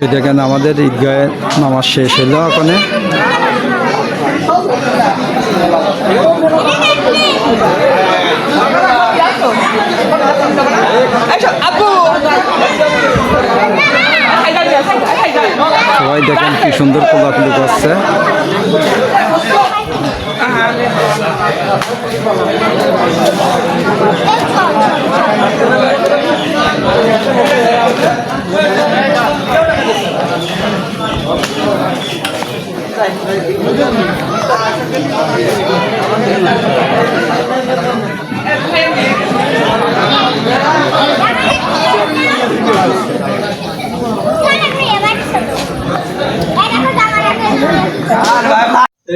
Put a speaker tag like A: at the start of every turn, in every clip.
A: দেখেন আমাদের ঈদগাহে নামাজ শেষ হলো ওখানে। সবাই দেখেন কি সুন্দর কোলাকুলি করছে।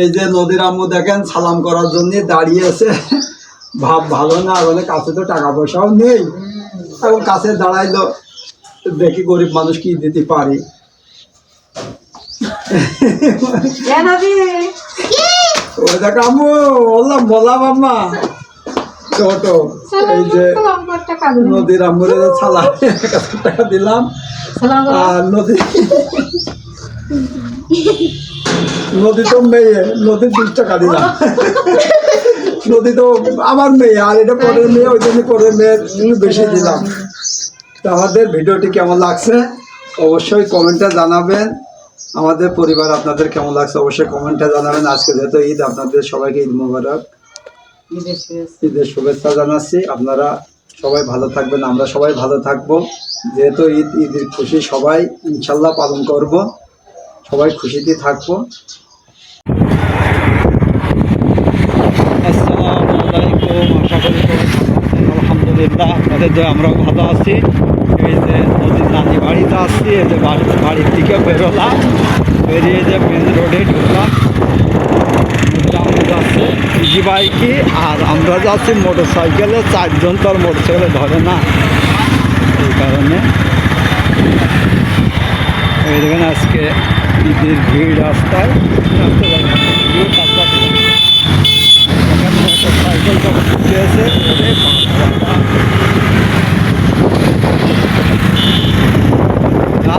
B: এই যে নদীর আম্মু দেখেন সালাম করার জন্য দাঁড়িয়ে আছে। ভাব ভালো না, বলে কাছে তো টাকা পয়সাও নেই, এখন কাছে দাঁড়াইলো, দেখি গরিব মানুষ কি দিতে পারি। ওই দেখ আম্মু বললাম বললাম আম্মা ছোট, এই যে নদীর আম্মুরে সালাম 1000 টাকা দিলাম। আর নদী তো মেয়ে, নদীর 20 টাকা দিলাম। নদী তো আমার মেয়ে, আর এটা পরের মেয়ে, ওই জন্য পরের মেয়ের বেশি দিলাম। তো আমাদের ভিডিওটি কেমন লাগছে অবশ্যই কমেন্টে জানাবেন। আমাদের পরিবার আপনাদের কেমন লাগছে অবশ্যই কমেন্টে জানাবেন। আজকে যেহেতু ঈদ, আপনাদের সবাইকে ঈদ মোবারক, ঈদের শুভেচ্ছা জানাচ্ছি। আপনারা সবাই ভালো থাকবেন, আমরা সবাই ভালো থাকবো। যেহেতু ঈদের খুশি সবাই ইনশাল্লাহ পালন করব, সবাই খুশিতে থাকবো।
A: আসসালামু আলাইকুম, আশা করি আলহামদুলিল্লাহ আপনাদের যে আমরাও ভালো আছি। এই যে নদীর নানি বাড়িতে আসছি, এই যে বাড়ির থেকে বেরোলাম, বেরিয়ে যে মেন রোডে ঢুকলাম। যাচ্ছে ইজি বাইকে, আর আমরা যাচ্ছি মোটর সাইকেলে। 4 জন তো আর মোটর সাইকেলে ধরে না, এই কারণে এই দেখেন আজকে ঈদের ভিড় রাস্তায়। মোটর সাইকেল যখন উঠেছে যা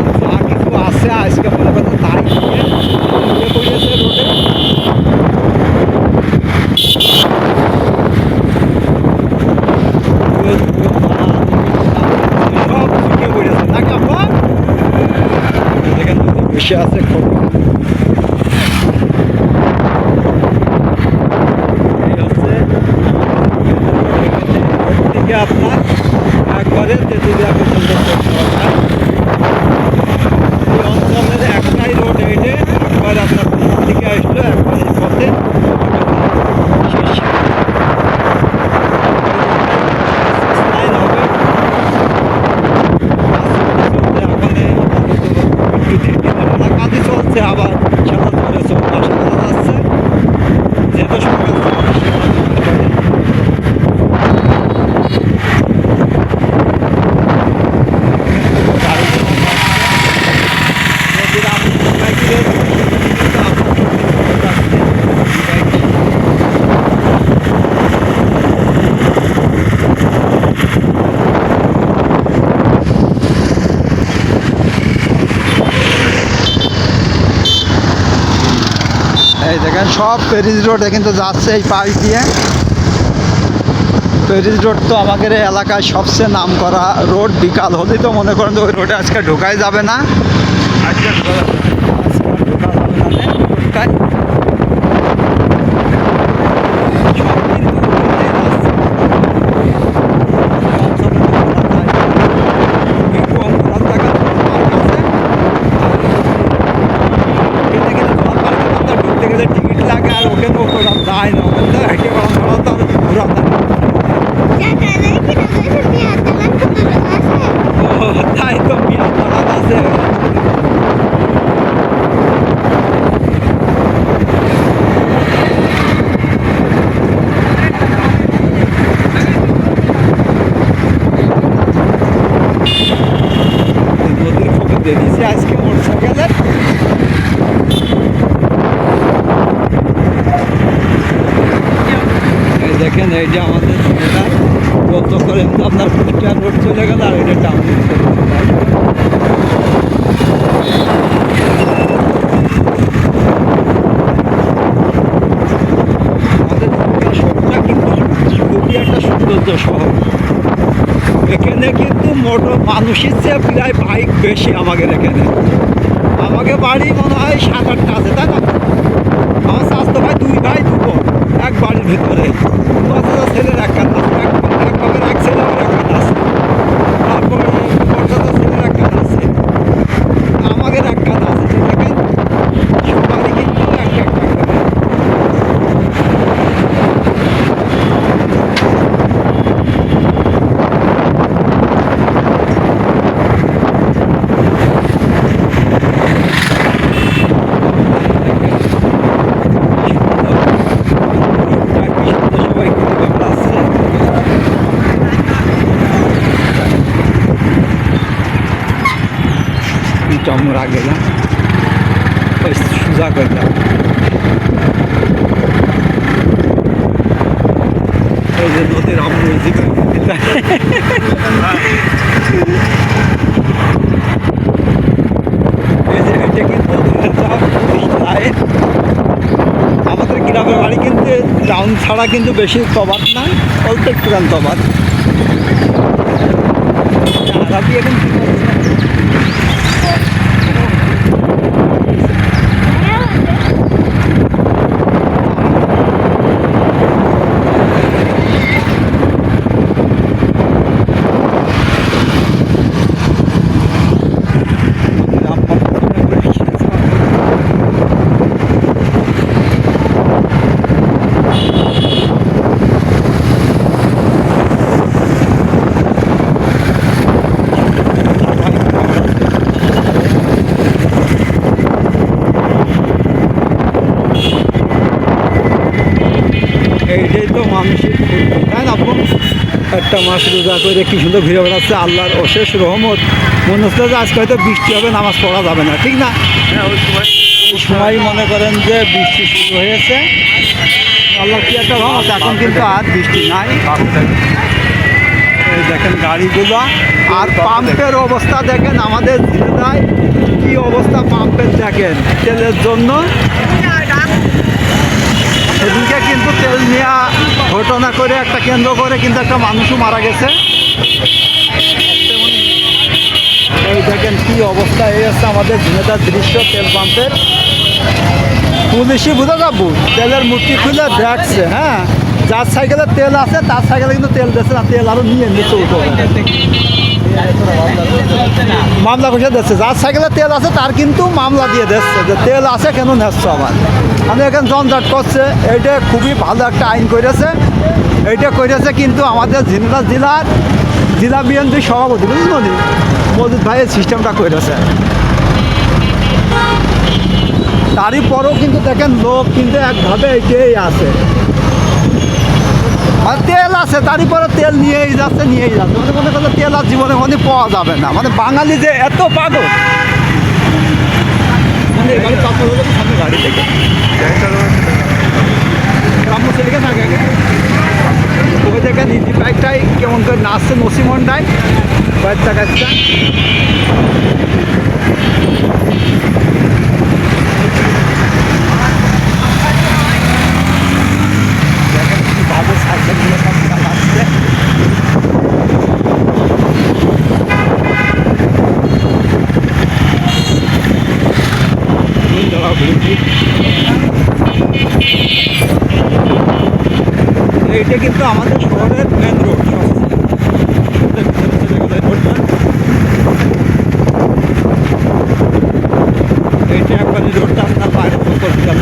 A: কিছু আছে আজকে মনে করেন তাই পড়েছে রোডে। বসে আছে থেকে আপনার একবারে তেঁতুলিয়া পর্যন্ত এই অঞ্চলের একটাই রোড, হেঁটে একবার আপনার দিকে আসলো একবার পথে কাজে চলছে, আবার খেলা চলছে, বাসা যাচ্ছে। যেহেতু সকাল এই দেখেন সব প্যারিস রোডে কিন্তু যাচ্ছে এই পাশ দিয়ে। প্যারিস রোড তো আমাদের এই এলাকায় সবচেয়ে নাম করা রোড। বিকাল হলেই তো মনে করেন ওই রোডে আজকে ঢোকাই যাবে না, আজকে ঢোকা যাবে না। টিকিট লাগে, আর ওকে তো যায় না, ওখান থেকে হেঁটে ঘোরা তো ঘোরা তাই তো বিয়া করা আছে। নদীর খবর দিয়ে দিয়েছি আজকে মোটর সাইকেলের। দেখেন এই যে আমাদের ছেলেরা কত করে আপনার রোড চলে গেল, আর এটা টাউন মোটো মানুষের চেয়ে প্রায় বাইক বেশি আমাদের এখানে। আমাকে বাড়ি মনে হয় 7-8টা আছে, তাই না? আমার স্বাস্থ্য ভাই 2 ভাই 2 বোন এক বাড়ির ভিতরে। 5,000 ছেলের এক কাজ আছে, এক বাপের এক ছেলে আমার এক কাজ আছে, তারপরে 5,000 ছেলের এক কাজ আছে, আমাদের এক কাজ আছে। দেখেন সবারই কিন্তু একটা একটা করে। সবাই কিন্তু ব্যাপার আসছে। আমরা গেলাম ওই সোজা করলাম, এই যে নদীর আমরুজি এই যে এটা কিন্তু লাইন। আমাদের গ্রামের বাড়ি কিন্তু টাউন ছাড়া কিন্তু বেশি তফাৎ না, অল্প একটু গান তফাৎ। আরবি এখন কি করছে? এইটাই তো মানুষের ফুর্তি, তাই না আপু? একটা মাস রোজা করে কি সুন্দর ঘুরে বেড়াচ্ছে, আল্লাহর অশেষ রহমত। মনে হচ্ছে যে আজকে হয়তো বৃষ্টি হবে, নামাজ পড়া যাবে না, ঠিক না? ওই সময় মনে করেন যে বৃষ্টি শুরু হয়েছে, আল্লাহ কি একটা রহমত। এখন কিন্তু আর বৃষ্টি নাই। এই দেখেন গাড়িগুলো, আর পাম্পের অবস্থা দেখেন আমাদের জেলায় কি অবস্থা পাম্পের, দেখেন তেলের জন্য। সেদিনকে কিন্তু তেল নেওয়া ঘটনা করে একটা কেন্দ্র করে কিন্তু একটা মানুষও মারা গেছে। এই দেখেন কি অবস্থা হয়ে যাচ্ছে আমাদের ঝিনেদার দৃশ্য তেল পাম্পের। পুলিশই বুঝে যাবো, তেলের মুটকি খুলে দেখছে, হ্যাঁ যার সাইকেলে তেল আছে তার সাইকেলে কিন্তু তেল দিচ্ছে না, তেল আরো নিয়ে নিচে উঠো মামলা ঘুষে দিচ্ছে। যার সাইকেলে তেল আছে তার কিন্তু মামলা দিয়ে দিচ্ছে যে তেল আছে কেন নেচ্ছ আমার। মানে এখানে জঞ্জাট করছে। এইটা খুবই ভালো একটা আইন করেছে। এইটা করেছে কিন্তু আমাদের ঝিনাইদহ জেলার জেলা বিএনপির সভাপতি, বুঝলেন মজিদ ভাইয়ের সিস্টেমটা করেছে। তারই পরেও কিন্তু দেখেন লোক কিন্তু একভাবে এইটাই আছে, আর তেল আছে তারই পরে তেল নিয়েই যাচ্ছে মানে মনে করলে তেল আর জীবনে মানে পাওয়া যাবে না। মানে বাঙালি যে এত পাগল, মানে গাড়ি চাপা হয়ে যাবে সামনে গাড়ি থেকে গ্রাম্য ছেলেকে থাকে। ওই দেখেন ইজি বাইকটাই কেমন করে নাচছে নসিমনটাই বাচ্চা কাচ্চা। ভালো সাইকেলগুলো সব চালাচ্ছে। এইটা কিন্তু আমাদের শহরের মেন রোড, এইটা একবার রোডটা আপনার বাইরে করতে গেল।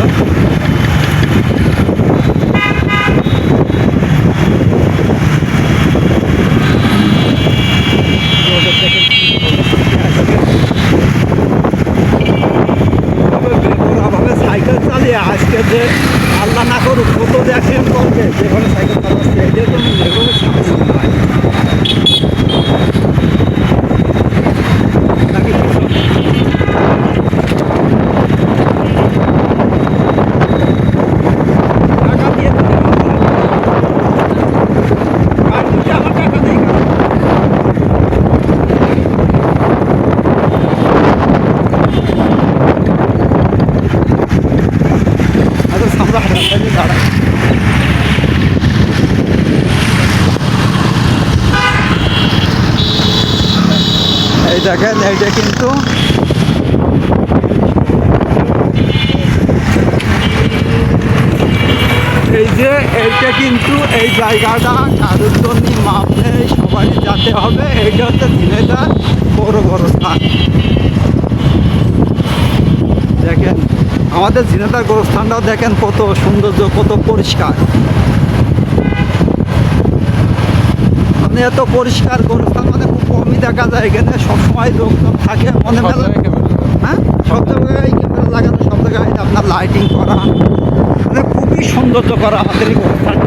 A: বেপরোয়াভাবে সাইকেল চালিয়ে আজকে যে আল্লাহ না করুক কত যে অ্যাক্সিডেন্ট করবে, যেভাবে সাইকেল চালাচ্ছে এটাই তো যেভাবে সামনে হয় নাকি। টাকা দিয়ে দিতে আর দিতে আমার টাকা নেই। আমরা রাস্তায় দাঁড়াই। এই দেখেন এইটা কিন্তু এই যে এইটা কিন্তু এই জায়গাটা কারোর জন্য মাপ নেই, সবাই যেতে হবে। এইটা হচ্ছে ঝিনাইদহ বড় বড় স্থান। দেখেন আমাদের ঝিনাইদহ গোরস্থানটাও দেখেন কত সৌন্দর্য, কত পরিষ্কার। মানে এত পরিষ্কার গোরস্থান মানে খুব কমই দেখা যায় এখানে, সবসময় লোকজন থাকে মনে মেলা। হ্যাঁ, সব জায়গায় ক্যামেরা লাগানো, সব জায়গায় আপনার লাইটিং করা, মানে খুবই সৌন্দর্য করা আমাদের এই গোরস্থান।